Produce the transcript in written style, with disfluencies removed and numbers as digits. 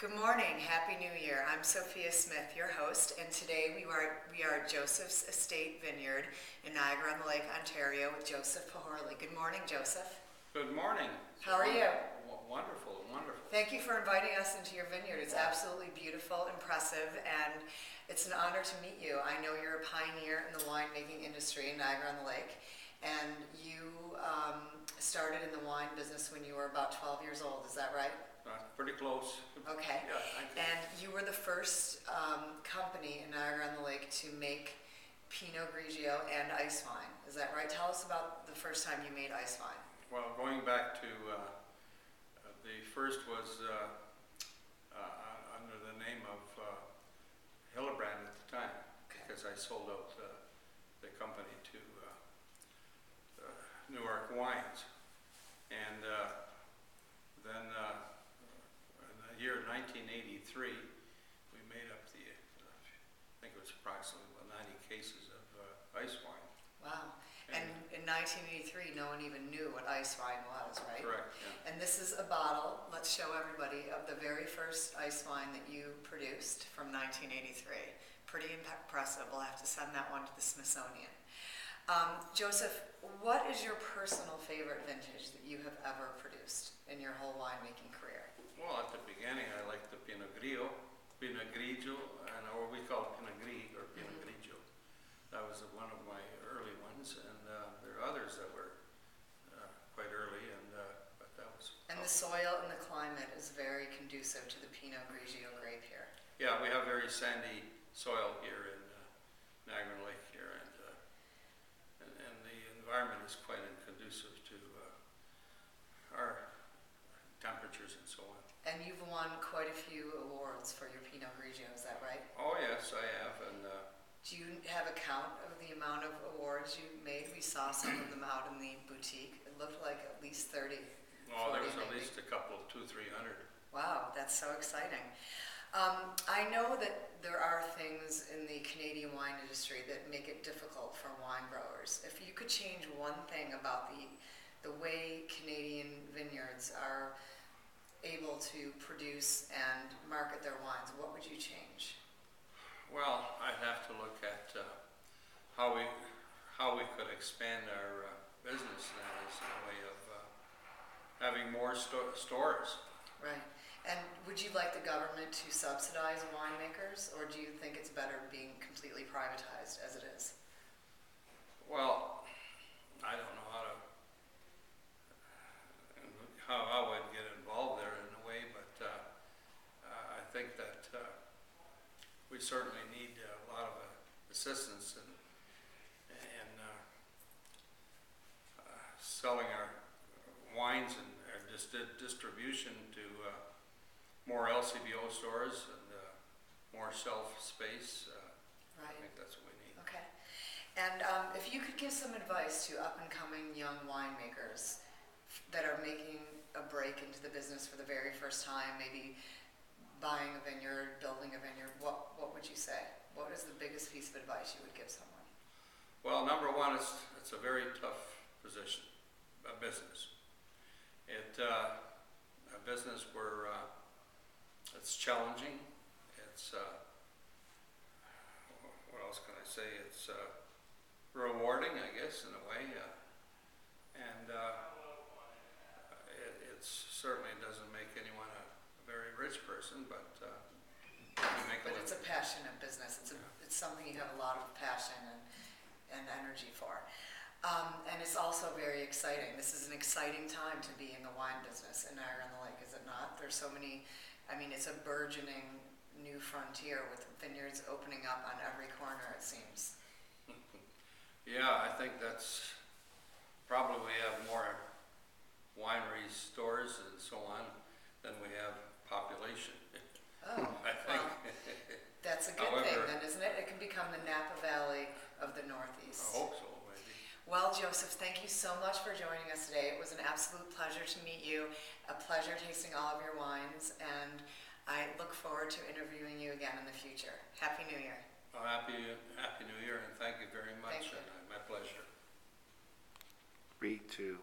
Good morning, Happy New Year. I'm Sophia Smith, your host, and today we are at Joseph's Estate Vineyard in Niagara-on-the-Lake, Ontario with Joseph Pohorly. Good morning, Joseph. Good morning. How are you? Wonderful, wonderful. Thank you for inviting us into your vineyard. It's absolutely beautiful, impressive, and it's an honor to meet you. I know you're a pioneer in the winemaking industry in Niagara-on-the-Lake, and you started in the wine business when you were about 12 years old. Is that right? Pretty close. Okay. Yeah, thank you. And you were the first company in Niagara-on-the-Lake to make Pinot Grigio and ice wine. Is that right? Tell us about the first time you made ice wine. Well, going back to the first was under the name of Hillebrand at the time, Okay. because I sold out the company to Newark Wines. And then in the year 1983, we made up I think it was approximately 90 cases of ice wine. Wow. And in 1983, no one even knew what ice wine was, right? Correct, yeah. And this is a bottle, let's show everybody, of the very first ice wine that you produced from 1983. Pretty impressive. We'll have to send that one to the Smithsonian. Joseph, what is your personal favorite vintage that you have ever produced in your whole winemaking career? Well, at the beginning, I liked the Pinot Grigio, and or we call it Pinot Gris or Pinot Grigio. That was one of my early ones, and there are others that were quite early, but that was. And the soil and the climate is very conducive to the Pinot Grigio grape here. Yeah, we have very sandy soil here in Niagara-on-the-Lake here, and the environment is quite conducive to our temperatures and so on. And you've won quite a few awards for your Pinot Grigio, is that right? Oh yes, I have, and do you have a count of the amount of awards you made? We saw some of them out in the boutique. It looked like at least 30. oh, there was maybe. at least a couple, 200-300. Wow, that's so exciting. I know that there are things in the Canadian wine industry that make it difficult for wine growers. If you could change one thing about the way Canadian vineyards are able to produce and market their wines, what would you change? Well, I'd have to look at how we could expand our business now as a way of having more stores. Right. And would you like the government to subsidize winemakers, or do you think it's better being completely privatized as it is? Well, I don't know how I would get involved there in a way, but I think that we certainly need a lot of assistance in selling our wines and our distribution to more LCBO stores and more shelf space. Right. I think that's what we need. Okay. And if you could give some advice to up-and-coming young winemakers that are making a break into the business for the very first time, maybe buying a vineyard, building a vineyard, what would you say? What is the biggest piece of advice you would give someone? Well, number one, it's a very tough position, a business. A business where it's challenging. It's what else can I say? It's rewarding, I guess, in a way, and it certainly doesn't make anyone a very rich person, but you make a living. It's a passionate business. It's something you have a lot of passion and energy for. And it's also very exciting. This is an exciting time to be in the wine business in Niagara-on-the-Lake, is it not? There's so many, it's a burgeoning new frontier with vineyards opening up on every corner, it seems. Yeah, I think that's probably we have more wineries, stores, and so on than we have population. Oh, I think. Well, that's a good thing then, isn't it? It can become the Napa Valley of the Northeast. I hope so, maybe. Well, Joseph, thank you so much for joining us today. It was an absolute pleasure to meet you, a pleasure tasting all of your wines, and I look forward to interviewing you again in the future. Happy New Year. Well, happy New Year, and thank you very much. Thank you. My pleasure. 3, 2,